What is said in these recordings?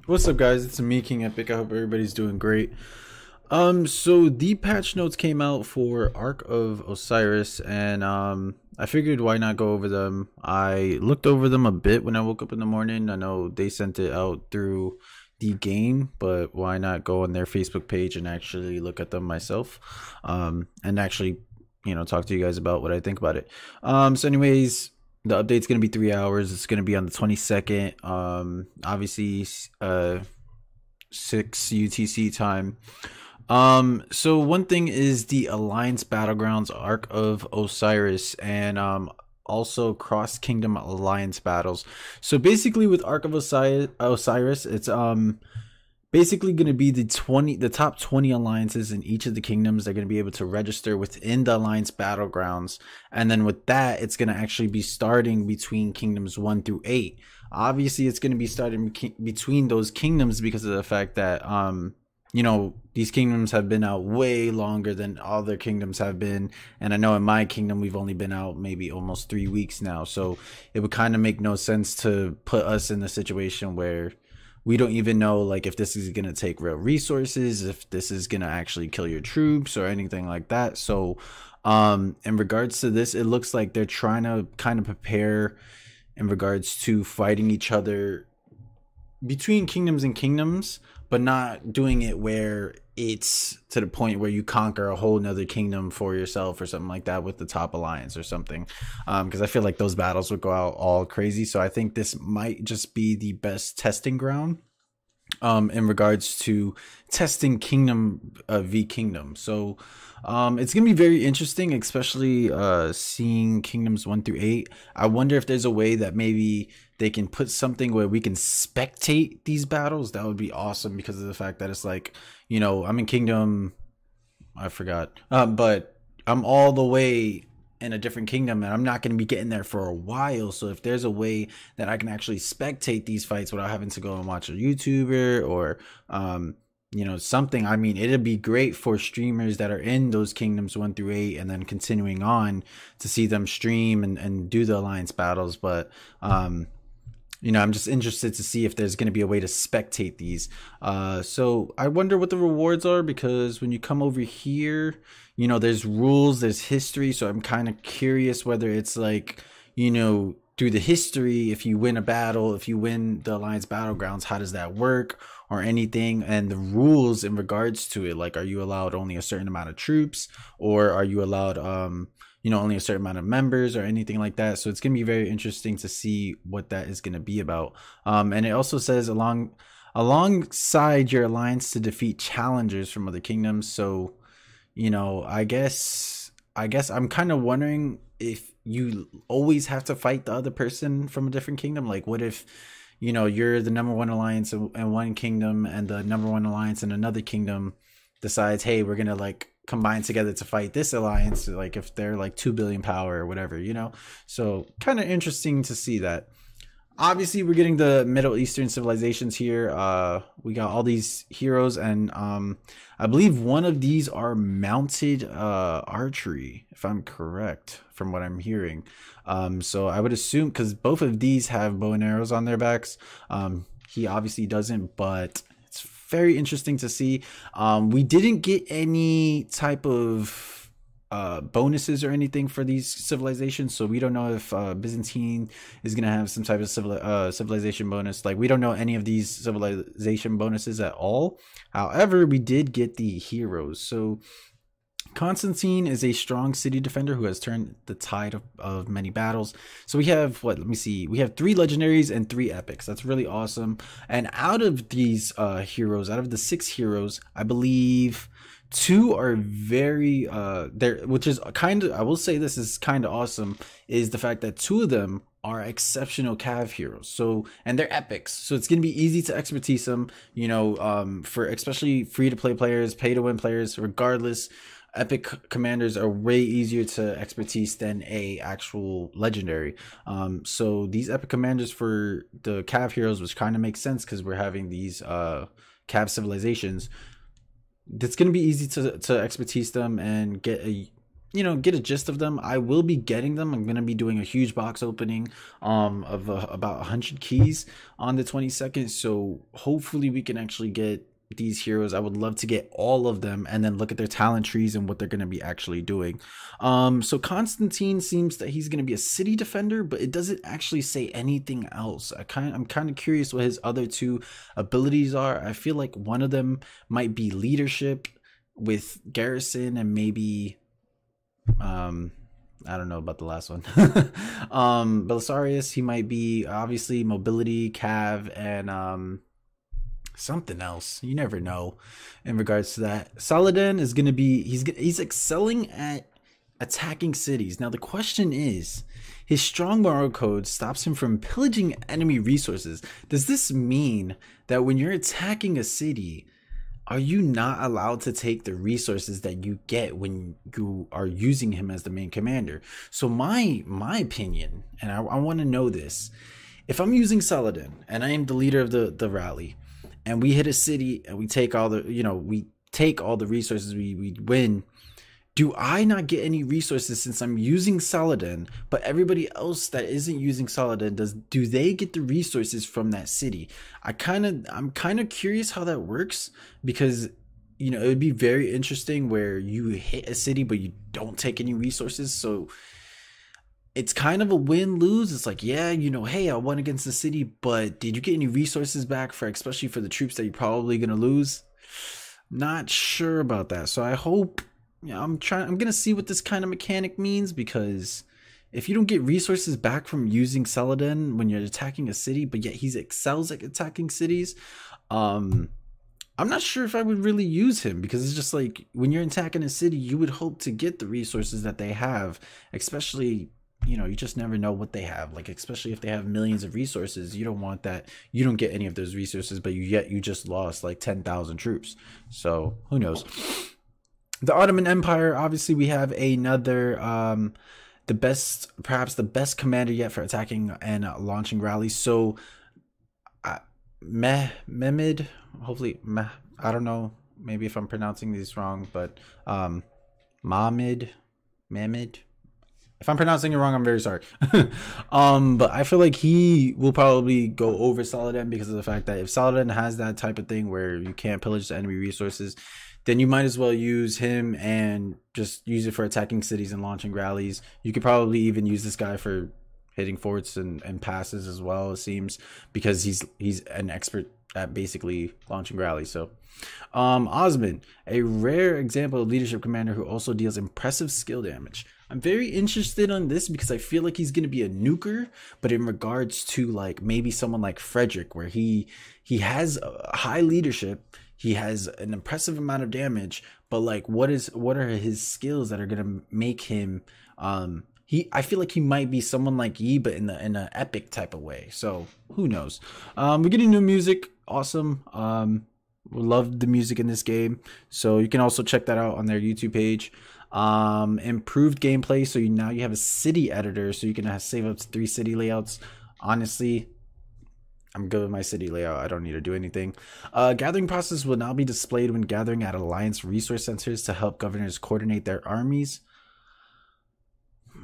What's up, guys? It's me, King Epic. I hope everybody's doing great. So the patch notes came out for Ark of Osiris, and I figured why not go over them. I looked over them a bit when I woke up in the morning. I know they sent it out through the game, but why not go on their Facebook page and actually look at them myself, and actually, talk to you guys about what I think about it. So anyways, the update's going to be 3 hours. It's going to be on the 22nd. Obviously, 6 UTC time. So one thing is the Alliance Battlegrounds Ark of Osiris, and also Cross Kingdom Alliance battles. So basically with Ark of Osiris, it's basically going to be the top 20 alliances in each of the kingdoms. They're going to be able to register within the Alliance Battlegrounds, and then with that, it's going to actually be starting between kingdoms 1 through 8. Obviously, it's going to be starting between those kingdoms because of the fact that these kingdoms have been out way longer than all their kingdoms have been. And I know in my kingdom, we've only been out maybe almost 3 weeks now. So it would kind of make no sense to put us in a situation where we don't even know, like, if this is going to take real resources, if this is going to actually kill your troops or anything like that. So in regards to this, it looks like they're trying to kind of prepare in regards to fighting each other between kingdoms and kingdoms, but not doing it where it's to the point where you conquer a whole nother kingdom for yourself or something like that with the top alliance or something. Because I feel like those battles would go out all crazy. So I think this might just be the best testing ground in regards to testing kingdom v kingdom. So it's gonna be very interesting, especially seeing kingdoms 1 through 8. I wonder if there's a way that maybe they can put something where we can spectate these battles. That would be awesome, because of the fact that it's like, I'm in kingdom, I forgot, but I'm all the way in a different kingdom, and I'm not going to be getting there for a while. So if there's a way that I can actually spectate these fights without having to go and watch a YouTuber or something, I mean, it'd be great for streamers that are in those kingdoms 1 through 8 and then continuing on to see them stream and do the alliance battles. But I'm just interested to see if there's going to be a way to spectate these. So I wonder what the rewards are, because when you come over here, there's rules, there's history. So I'm kind of curious whether it's like, through the history, if you win a battle, if you win the Alliance Battlegrounds, how does that work or anything? And the rules in regards to it, like, are you allowed only a certain amount of troops, or are you allowed, only a certain amount of members or anything like that? So it's going to be very interesting to see what that is going to be about. And it also says alongside your alliance to defeat challengers from other kingdoms. So, I guess I'm kind of wondering if you always have to fight the other person from a different kingdom. Like, what if, you're the #1 alliance in one kingdom, and the #1 alliance in another kingdom decides, hey, we're going to like combine together to fight this alliance, like if they're like 2 billion power or whatever, so kind of interesting to see that. Obviously, we're getting the Middle Eastern civilizations here. We got all these heroes, and I believe one of these are mounted archery, if I'm correct from what I'm hearing. So I would assume, because both of these have bow and arrows on their backs. He obviously doesn't, but it's very interesting to see. We didn't get any type of bonuses or anything for these civilizations, so we don't know if Byzantine is gonna have some type of civilization bonus. Like, we don't know any of these civilization bonuses at all. However, we did get the heroes. So Constantine is a strong city defender who has turned the tide of many battles. So we have, let me see, we have 3 legendaries and 3 epics. That's really awesome. And out of these heroes, out of the 6 heroes, I believe 2 are very there, which is kind of, I will say this is kind of awesome, is the fact that 2 of them are exceptional cav heroes. So, and they're epics, so it's gonna be easy to expertise them, for especially free to play players, pay to win players. Regardless, epic commanders are way easier to expertise than a actual legendary. So these epic commanders for the cav heroes, which kind of makes sense because we're having these cav civilizations, it's going to be easy to expertise them and get a get a gist of them. I will be getting them. I'm gonna be doing a huge box opening of about 100 keys on the 22nd. So hopefully we can actually get these heroes. I would love to get all of them and then look at their talent trees and what they're going to be actually doing. So Constantine seems that he's going to be a city defender, but it doesn't actually say anything else. I'm kind of curious what his other two abilities are. I feel like one of them might be leadership with Garrison, and maybe I don't know about the last one. Belisarius, he might be obviously mobility, cav, and something else. You never know in regards to that. Saladin is going to be, he's excelling at attacking cities. Now the question is, his strong moral code stops him from pillaging enemy resources. Does this mean that when you're attacking a city, are you not allowed to take the resources that you get when you are using him as the main commander? So my opinion, and I want to know this, if I'm using Saladin and I am the leader of the rally, and we hit a city and we take all the resources, we win, do I not get any resources since I'm using Saladin, but everybody else that isn't using Saladin, do they get the resources from that city? I'm kind of curious how that works, because it would be very interesting where you hit a city but you don't take any resources. So it's kind of a win-lose. It's like, yeah, hey, I won against the city, but did you get any resources back especially for the troops that you're probably gonna lose? Not sure about that. So I hope, I'm gonna see what this kind of mechanic means, because if you don't get resources back from using Saladin when you're attacking a city, but yet he excels at attacking cities, I'm not sure if I would really use him, because it's just like, when you're attacking a city, you would hope to get the resources that they have, especially, you just never know what they have. Like, especially if they have millions of resources, you don't want that. You don't get any of those resources, but you just lost like 10,000 troops. So who knows? The Ottoman Empire, obviously we have another, perhaps the best commander yet for attacking and launching rallies. So Mehmed, hopefully, I don't know, maybe if I'm pronouncing these wrong, but Mehmed, if I'm pronouncing it wrong, I'm very sorry. But I feel like he will probably go over Saladin, because of the fact that if Saladin has that type of thing where you can't pillage the enemy resources, then you might as well use him and just use it for attacking cities and launching rallies. You could probably even use this guy for hitting forts and passes as well, it seems, because he's an expert at basically launching rallies. So Osman, a rare example of leadership commander who also deals impressive skill damage. I'm very interested on this because I feel like he's going to be a nuker, but in regards to like maybe someone like Frederick, where he has high leadership, he has an impressive amount of damage, but like what are his skills that are going to make him I feel like he might be someone like Yi, but in an epic type of way. So who knows? We're getting new music. Awesome. We love the music in this game, so you can also check that out on their YouTube page. Improved gameplay, so now you have a city editor, so you can save up to 3 city layouts. Honestly, I'm good with my city layout. I don't need to do anything. Gathering process will now be displayed when gathering at Alliance resource centers to help governors coordinate their armies.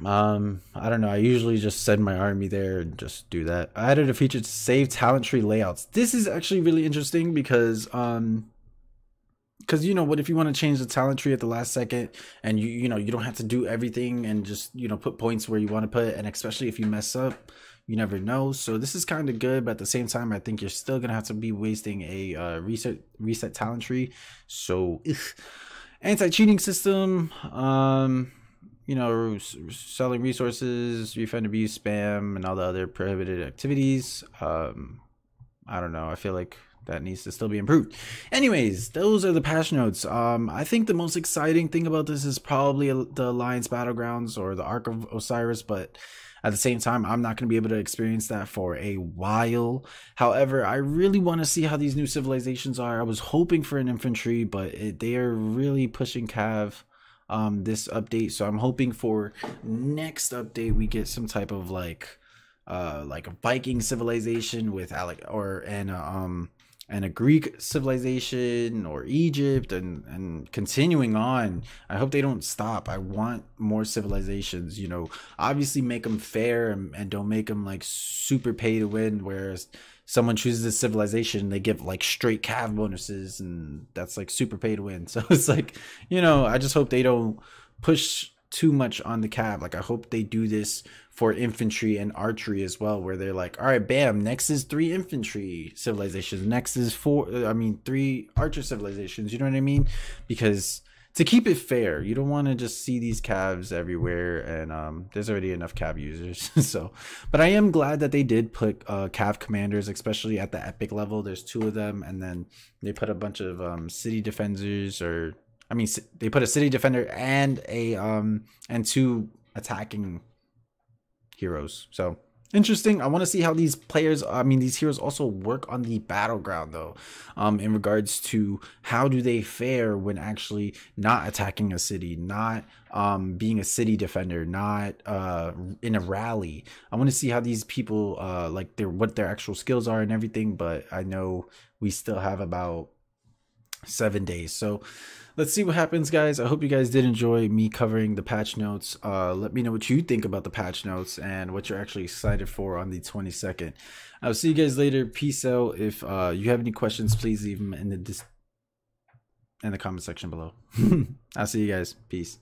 I don't know. I usually just send my army there and just do that. I added a feature to save talent tree layouts. This is actually really interesting because what if you want to change the talent tree at the last second, and you don't have to do everything and just put points where you want to put it, and especially if you mess up, you never know. So this is kind of good, but at the same time, I think you're still gonna have to be wasting a reset talent tree. So anti-cheating system, selling resources, refund abuse, spam, and all the other prohibited activities. I don't know. I feel like that needs to still be improved. Anyways, those are the patch notes. I think the most exciting thing about this is probably the Alliance Battlegrounds or the Ark of Osiris, but at the same time, I'm not going to be able to experience that for a while. However, I really want to see how these new civilizations are. I was hoping for an infantry, but they are really pushing cav this update, so I'm hoping for next update we get some type of like like a Viking civilization with Alec or and a Greek civilization or Egypt and continuing on. I hope they don't stop. I want more civilizations, you know, obviously make them fair and don't make them like super pay to win, whereas someone chooses a civilization, they give like straight cav bonuses and that's like super pay to win. So it's like, you know, I just hope they don't push too much on the cav. Like I hope they do this for infantry and archery as well, where they're like, all right, bam, next is 3 infantry civilizations, next is 3 archer civilizations, you know what I mean? Because to keep it fair, you don't want to just see these cavs everywhere, and there's already enough cav users. So but I am glad that they did put cav commanders, especially at the epic level. There's 2 of them, and then they put a bunch of city defenders, or I mean they put a city defender and a and 2 attacking heroes. So interesting. I want to see how these players, I mean these heroes, also work on the battleground though, in regards to how do they fare when actually not attacking a city, not being a city defender, not in a rally. I want to see how these people like what their actual skills are and everything, but I know we still have about 7 days. So let's see what happens, guys. I hope you guys did enjoy me covering the patch notes. Let me know what you think about the patch notes and what you're actually excited for on the 22nd. I'll see you guys later. Peace out. If you have any questions, please leave them in the comment section below. I'll see you guys. Peace.